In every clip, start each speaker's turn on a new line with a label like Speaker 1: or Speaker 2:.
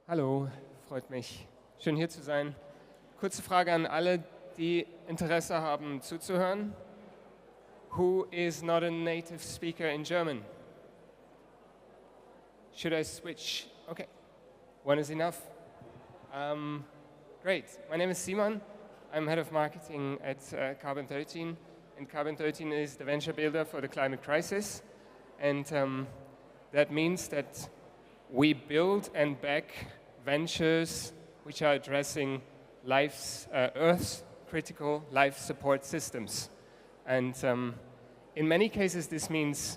Speaker 1: Hallo, freut mich, schön hier zu sein. Kurze Frage an alle, die Interesse haben zuzuhören. Who is not a native speaker in German? Should I switch? Okay, one is enough. Great, my name is Simon. I'm head of marketing at Carbon13, and Carbon13 is the venture builder for the climate crisis. And that means that we build and back ventures which are addressing Earth's critical life support systems. And in many cases, this means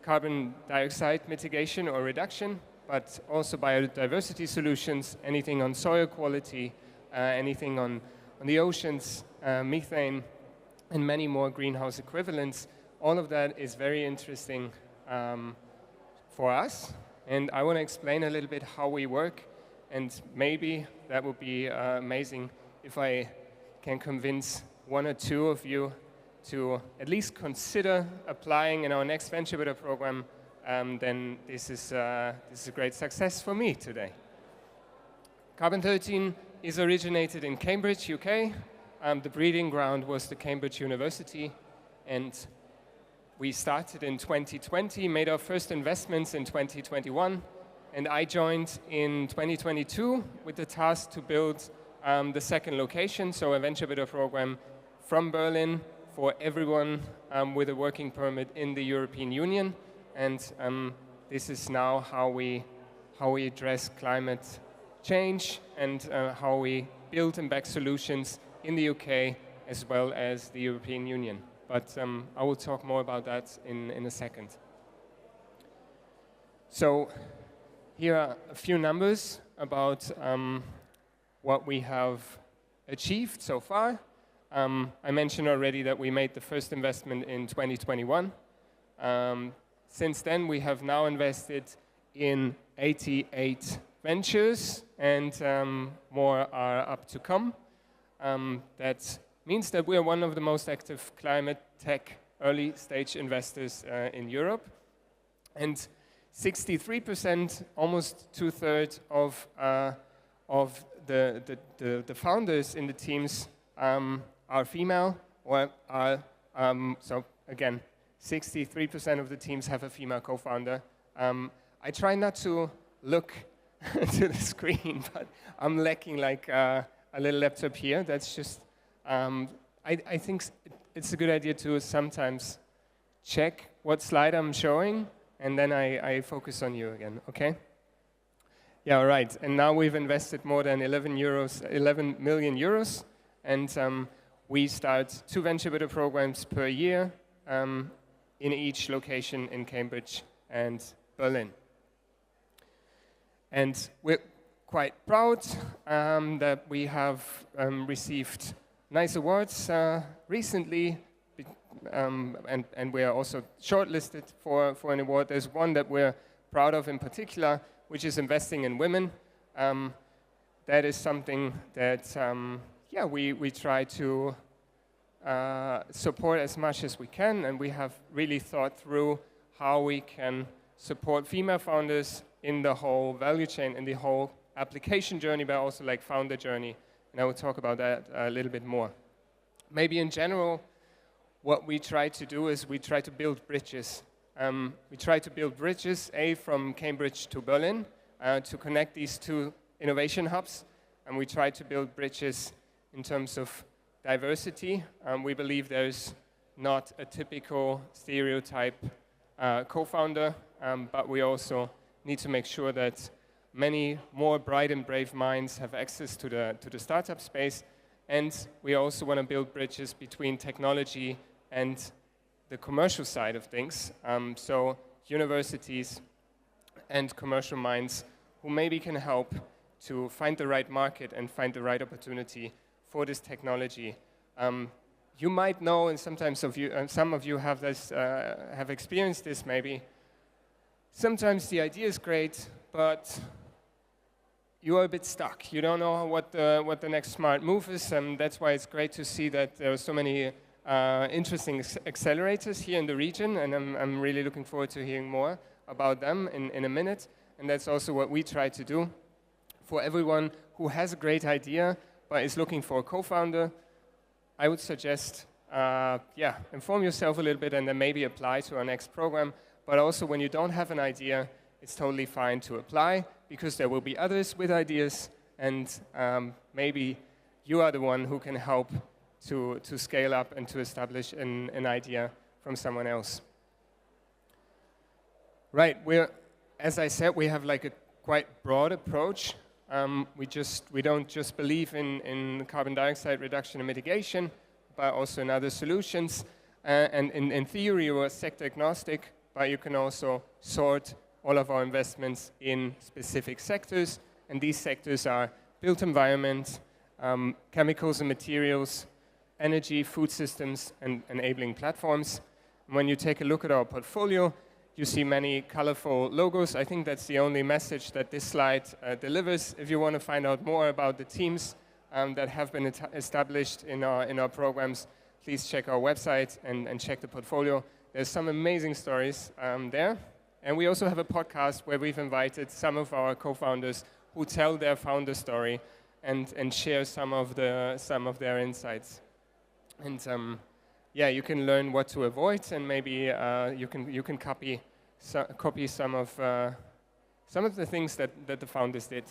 Speaker 1: carbon dioxide mitigation or reduction, but also biodiversity solutions, anything on soil quality, anything on the oceans, methane, and many more greenhouse equivalents. All of that is very interesting for us. And I want to explain a little bit how we work, and maybe that would be amazing if I can convince one or two of you to at least consider applying in our next Venture Builder program. Then this is a great success for me today. Carbon13 is originated in Cambridge, UK. The breeding ground was the Cambridge University, and we started in 2020, made our first investments in 2021, and I joined in 2022 with the task to build the second location, so a venture builder program from Berlin for everyone with a working permit in the European Union. And this is now how we address climate change and how we build and back solutions in the UK as well as the European Union. But I will talk more about that in a second. So here are a few numbers about what we have achieved so far. I mentioned already that we made the first investment in 2021. Since then, we have now invested in 88 ventures, and more are up to come. That means that we are one of the most active climate tech early stage investors in Europe. And 63%, almost two-thirds of the founders in the teams are female, or are, so again, 63% of the teams have a female co-founder. I try not to look to the screen, but I'm lacking like a little laptop here. That's just, I think it's a good idea to sometimes check what slide I'm showing, and then I focus on you again, okay? Yeah, all right. And now we've invested more than 11 million euros, and we start 2 venture builder programs per year in each location in Cambridge and Berlin. And we're quite proud that we have received nice awards recently, and we are also shortlisted for an award. There's one that we're proud of in particular, which is investing in women. That is something that we try to support as much as we can, and we have really thought through how we can support female founders in the whole value chain, in the whole application journey, but also like founder journey. And I will talk about that a little bit more. Maybe in general, what we try to do is we try to build bridges. We try to build bridges, from Cambridge to Berlin, to connect these 2 innovation hubs. And we try to build bridges in terms of diversity. We believe there's not a typical stereotype co-founder, but we also need to make sure that many more bright and brave minds have access to the startup space. And we also want to build bridges between technology and the commercial side of things. So universities and commercial minds who maybe can help to find the right market and find the right opportunity for this technology. You might know, and sometimes some of you have experienced this maybe. Sometimes the idea is great, but you are a bit stuck. You don't know what the next smart move is, and that's why it's great to see that there are so many interesting accelerators here in the region, and I'm really looking forward to hearing more about them in a minute. And that's also what we try to do. For everyone who has a great idea but is looking for a co-founder, I would suggest, inform yourself a little bit and then maybe apply to our next program. But also when you don't have an idea, it's totally fine to apply because there will be others with ideas and maybe you are the one who can help to scale up and to establish an idea from someone else. Right, as I said, we have like a quite broad approach. We don't just believe in carbon dioxide reduction and mitigation, but also in other solutions. And in theory, we're sector agnostic, but you can also sort all of our investments in specific sectors. And these sectors are built environment, chemicals and materials, energy, food systems, and enabling platforms. And when you take a look at our portfolio, you see many colorful logos. I think that's the only message that this slide delivers. If you want to find out more about the teams that have been established in our programs, please check our website and check the portfolio. There's some amazing stories there. And we also have a podcast where we've invited some of our co-founders who tell their founder story and share some of their insights. And you can learn what to avoid, and maybe you can copy some of the things that the founders did.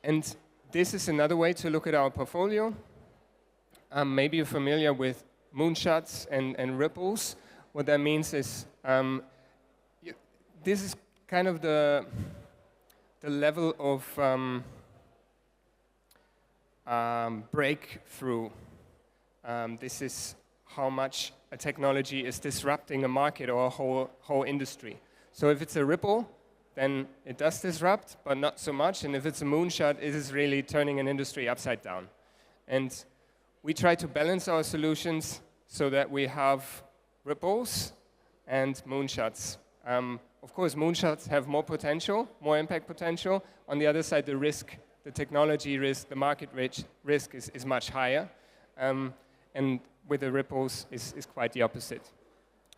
Speaker 1: And this is another way to look at our portfolio. Maybe you're familiar with moonshots and ripples. What that means is this is kind of the level of breakthrough. This is how much a technology is disrupting a market or a whole industry. So if it's a ripple, then it does disrupt, but not so much. And if it's a moonshot, it is really turning an industry upside down. And we try to balance our solutions so that we have ripples and moonshots. Of course, moonshots have more potential, more impact potential. On the other side, the risk, the technology risk, the market risk is much higher. And with the ripples is quite the opposite.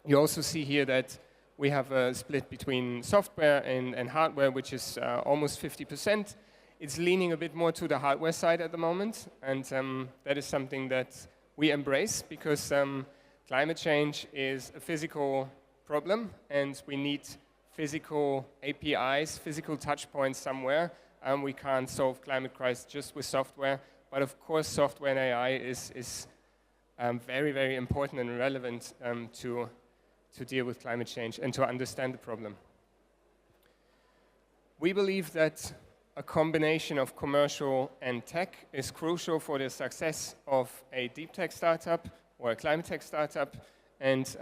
Speaker 1: You also see here that we have a split between software and hardware, which is almost 50%. It's leaning a bit more to the hardware side at the moment, and that is something that we embrace because climate change is a physical problem, and we need physical APIs, physical touch points somewhere. We can't solve climate crisis just with software, but of course software and AI is very, very important and relevant to deal with climate change and to understand the problem. We believe that a combination of commercial and tech is crucial for the success of a deep tech startup or a climate tech startup, and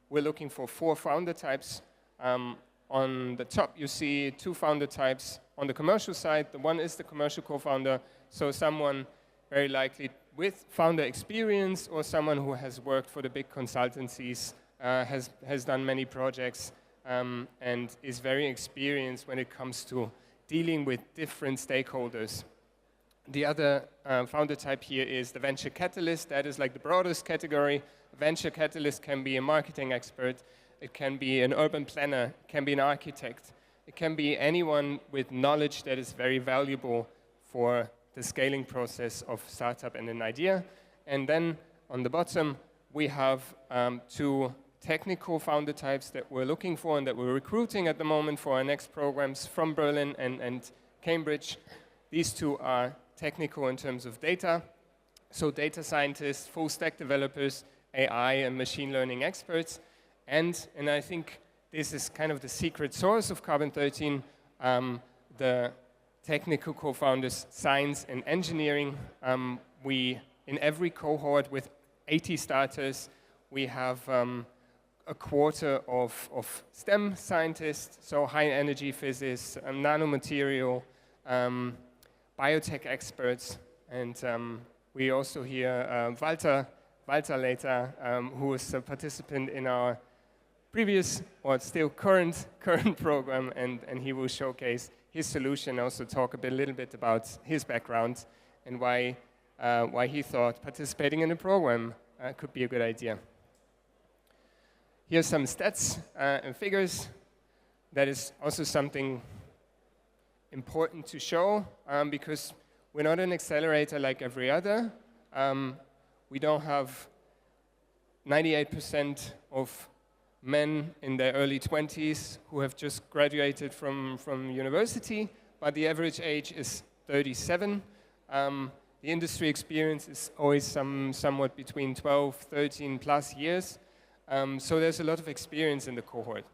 Speaker 1: we're looking for 4 founder types. On the top, you see 2 founder types. On the commercial side, the one is the commercial co-founder, so someone very likely with founder experience or someone who has worked for the big consultancies, has done many projects, and is very experienced when it comes to dealing with different stakeholders. The other founder type here is the venture catalyst. That is like the broadest category. A venture catalyst can be a marketing expert, it can be an urban planner, it can be an architect, it can be anyone with knowledge that is very valuable for the scaling process of startup and an idea. And then on the bottom, we have 2 technical founder types that we're looking for and that we're recruiting at the moment for our next programs from Berlin and Cambridge. These 2 are technical in terms of data, so data scientists, full stack developers, AI and machine learning experts. And I think this is kind of the secret source of Carbon13, the technical co-founders, science and engineering. We, in every cohort with 80 starters, we have a quarter of STEM scientists, so high energy physicists, nanomaterial, biotech experts, and we also hear Walter later, who is a participant in our previous or still current program, and he will showcase his solution, also talk a little bit about his background and why he thought participating in the program could be a good idea. Here's some stats and figures. That is also something important to show because we're not an accelerator like every other. We don't have 98% of men in their early 20s who have just graduated from university, but the average age is 37. The industry experience is always somewhat between 12, 13 plus years. So there's a lot of experience in the cohort.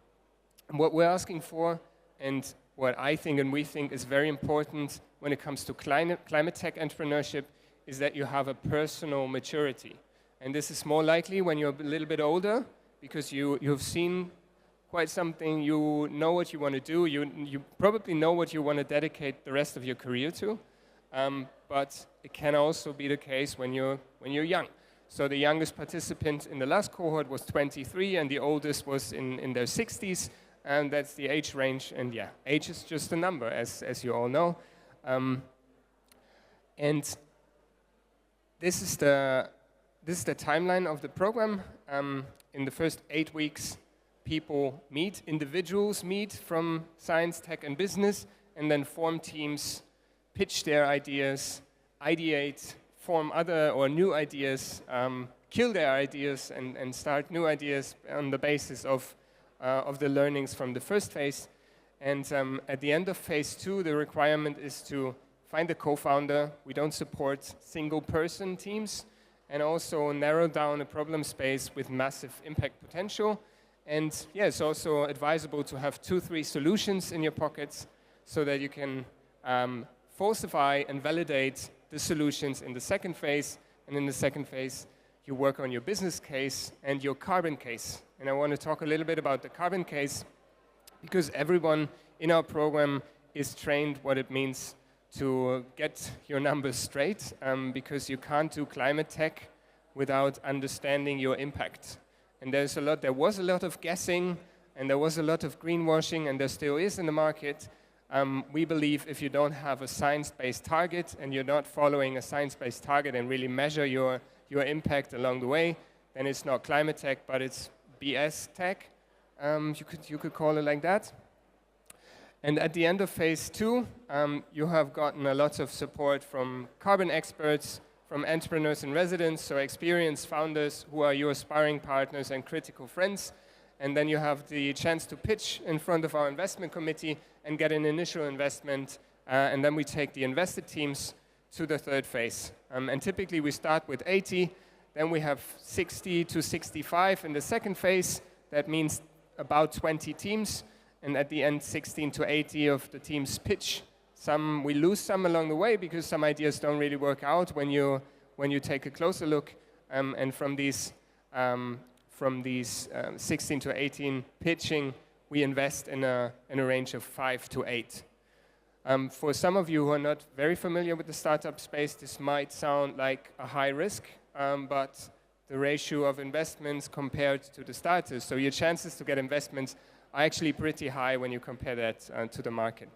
Speaker 1: And what we're asking for, and what I think and we think is very important when it comes to climate tech entrepreneurship, is that you have a personal maturity. And this is more likely when you're a little bit older, because you've seen quite something, you know what you want to do, you probably know what you want to dedicate the rest of your career to. But it can also be the case when you're young. So the youngest participant in the last cohort was 23, and the oldest was in their 60s, and that's the age range. And yeah, age is just a number, as you all know. And this is the timeline of the program. In the first 8 weeks, people meet, individuals meet from science, tech, and business, and then form teams, pitch their ideas, ideate, form other or new ideas, kill their ideas, and start new ideas on the basis of the learnings from the first phase. And at the end of phase 2, the requirement is to find a co-founder. We don't support single-person teams, and also narrow down a problem space with massive impact potential. And yeah, it's also advisable to have 2-3 solutions in your pockets so that you can falsify and validate the solutions in the second phase. And in the second phase, you work on your business case and your carbon case. And I want to talk a little bit about the carbon case because everyone in our program is trained what it means to get your numbers straight, because you can't do climate tech without understanding your impact. And there was a lot of guessing, and there was a lot of greenwashing, and there still is in the market. We believe if you don't have a science-based target and you're not following a science-based target and really measure your impact along the way, then it's not climate tech, but it's BS tech. You could call it like that. And at the end of phase 2, you have gotten a lot of support from carbon experts, from entrepreneurs in residence, so experienced founders who are your sparring partners and critical friends. And then you have the chance to pitch in front of our investment committee and get an initial investment. And then we take the invested teams to the third phase. And typically we start with 80, then we have 60 to 65 in the second phase. That means about 20 teams. And at the end, 16 to 80 of the teams pitch. We lose some along the way because some ideas don't really work out when you take a closer look. And from these 16 to 18 pitching, we invest in a range of 5 to 8. For some of you who are not very familiar with the startup space, this might sound like a high risk, but the ratio of investments compared to the starters, so your chances to get investments are actually pretty high when you compare that to the market.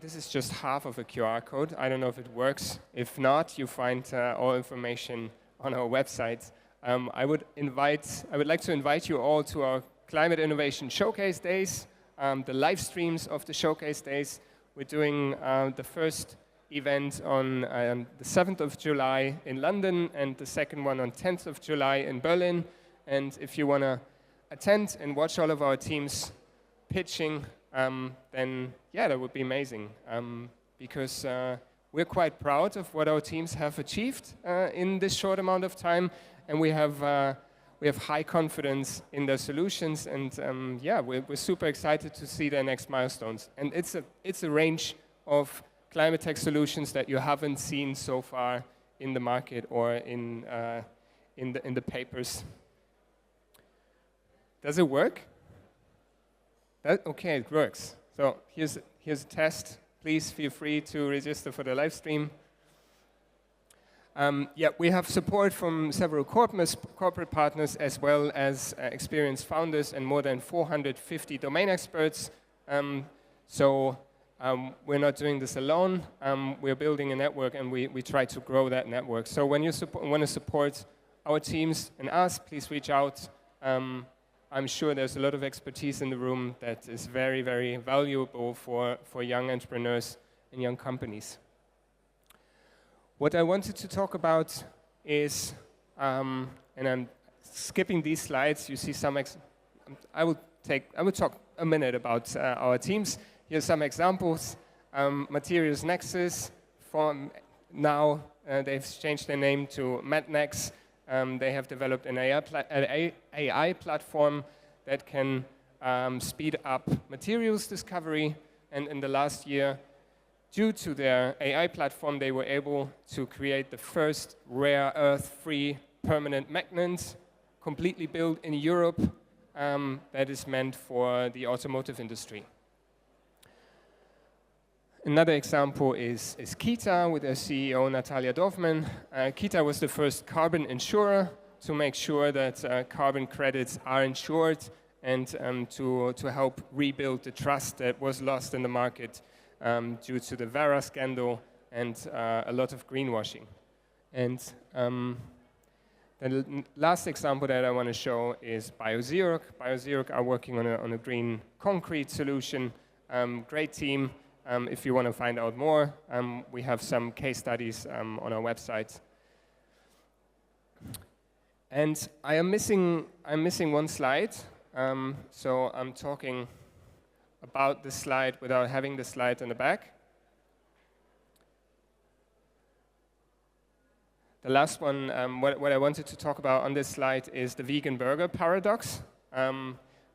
Speaker 1: This is just half of a QR code. I don't know if it works. If not, you find all information on our website. I would like to invite you all to our Climate Innovation Showcase Days, the live streams of the Showcase Days. We're doing the first event on the 7th of July in London and the second one on 10th of July in Berlin. And if you want to attend and watch all of our teams pitching, then yeah, that would be amazing. Because we're quite proud of what our teams have achieved in this short amount of time, and we have high confidence in their solutions, and yeah, we're super excited to see their next milestones. And it's a range of climate tech solutions that you haven't seen so far in the market or in the papers. Does it work? Okay, it works. So here's a test. Please feel free to register for the live stream. Yeah, we have support from several corporate partners as well as experienced founders and more than 450 domain experts. So we're not doing this alone. We're building a network, and we try to grow that network. So when you want to support our teams and us, please reach out. I'm sure there's a lot of expertise in the room that is very, very valuable for young entrepreneurs and young companies. What I wanted to talk about is, and I'm skipping these slides, you see some, I will talk a minute about our teams. Here's some examples. Materials Nexus, now they've changed their name to MedNex. They have developed an AI platform that can speed up materials discovery, and in the last year, due to their AI platform, they were able to create the first rare earth-free permanent magnet, completely built in Europe, that is meant for the automotive industry. Another example is Kita with their CEO, Natalia Dorfman. Kita was the first carbon insurer to make sure that carbon credits are insured and to help rebuild the trust that was lost in the market due to the Vera scandal and a lot of greenwashing. And the last example that I want to show is BioZero. BioZero are working on a green concrete solution. Great team. If you want to find out more, we have some case studies on our website. And I'm missing one slide, so I'm talking about the slide without having the slide in the back. The last one, what I wanted to talk about on this slide is the vegan burger paradox,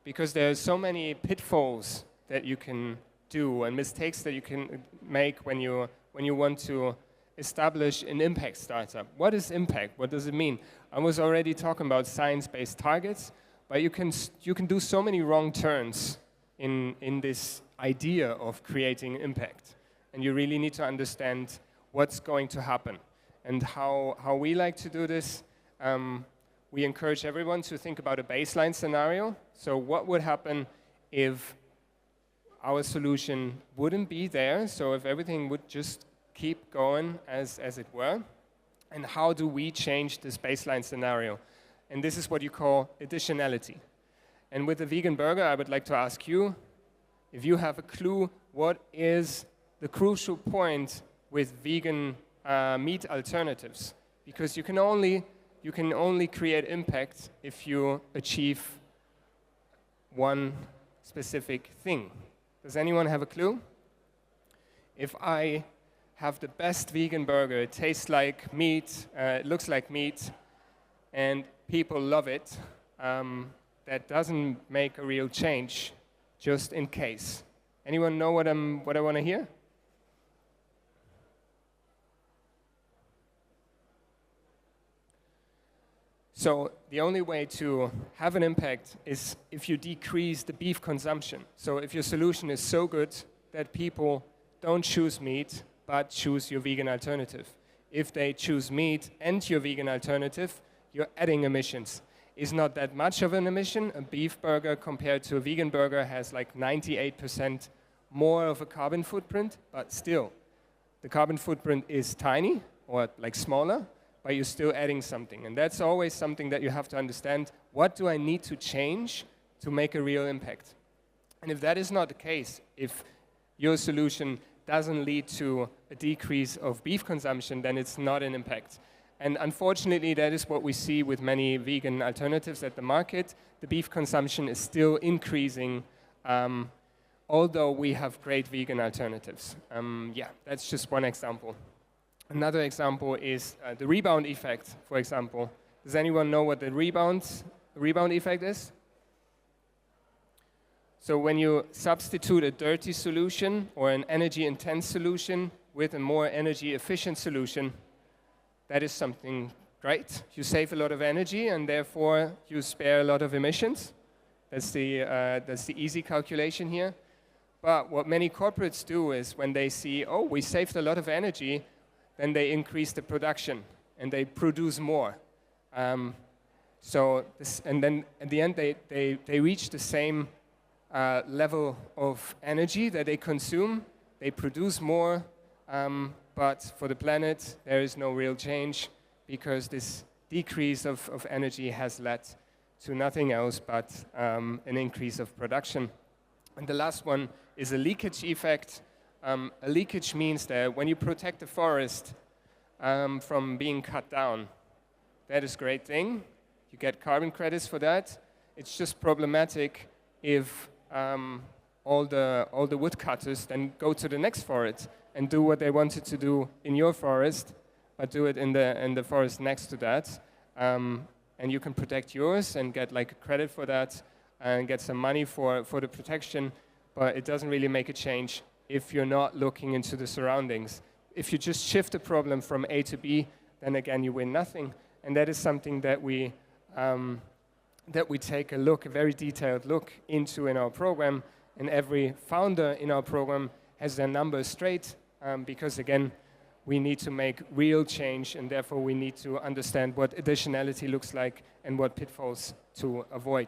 Speaker 1: because there are so many pitfalls that you can do and mistakes that you can make when you want to establish an impact startup. What is impact? What does it mean? I was already talking about science-based targets, but you can do so many wrong turns in this idea of creating impact, and you really need to understand what's going to happen. And how we like to do this, we encourage everyone to think about a baseline scenario. So what would happen if our solution wouldn't be there, so if everything would just keep going as it were, and how do we change this baseline scenario? And this is what you call additionality. And with the vegan burger, I would like to ask you, if you have a clue, what is the crucial point with vegan meat alternatives? Because you can only create impact if you achieve one specific thing. Does anyone have a clue? If I have the best vegan burger, it tastes like meat, it looks like meat, and people love it, that doesn't make a real change, just in case. Anyone know what I want to hear? So the only way to have an impact is if you decrease the beef consumption. So if your solution is so good that people don't choose meat, but choose your vegan alternative. If they choose meat and your vegan alternative, you're adding emissions. It's not that much of an emission. A beef burger compared to a vegan burger has like 98% more of a carbon footprint, but still, the carbon footprint is tiny or like smaller, but you're still adding something. And that's always something that you have to understand. What do I need to change to make a real impact? And if that is not the case, if your solution doesn't lead to a decrease of beef consumption, then it's not an impact. And unfortunately, that is what we see with many vegan alternatives at the market. The beef consumption is still increasing, although we have great vegan alternatives. Yeah, that's just one example. Another example is the rebound effect, for example. Does anyone know what the rebound effect is? So when you substitute a dirty solution or an energy-intense solution with a more energy-efficient solution, that is something great. You save a lot of energy, and therefore you spare a lot of emissions. That's the easy calculation here. But what many corporates do is when they see, oh, we saved a lot of energy, then they increase the production and they produce more. And then at the end they reach the same level of energy that they consume. They produce more, but for the planet there is no real change because this decrease of energy has led to nothing else but an increase of production. And the last one is a leakage effect. A leakage means that when you protect the forest from being cut down, that is a great thing. You get carbon credits for that. It's just problematic if all the woodcutters then go to the next forest and do what they wanted to do in your forest, but do it in the forest next to that. And you can protect yours and get like a credit for that and get some money for the protection, but it doesn't really make a change if you're not looking into the surroundings. If you just shift the problem from A to B, then again you win nothing. And that is something that we take a very detailed look into in our program. And every founder in our program has their numbers straight, because again, we need to make real change, and therefore we need to understand what additionality looks like and what pitfalls to avoid.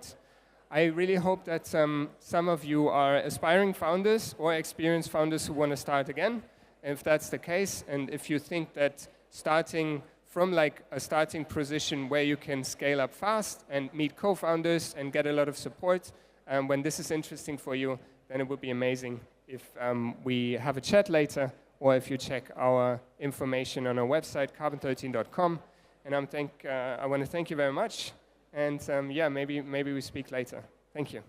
Speaker 1: I really hope that some of you are aspiring founders or experienced founders who want to start again. And if that's the case, and if you think that starting from like a starting position where you can scale up fast and meet co-founders and get a lot of support, when this is interesting for you, then it would be amazing if we have a chat later, or if you check our information on our website, carbon13.com. And I want to thank you very much. And yeah, maybe we speak later. Thank you.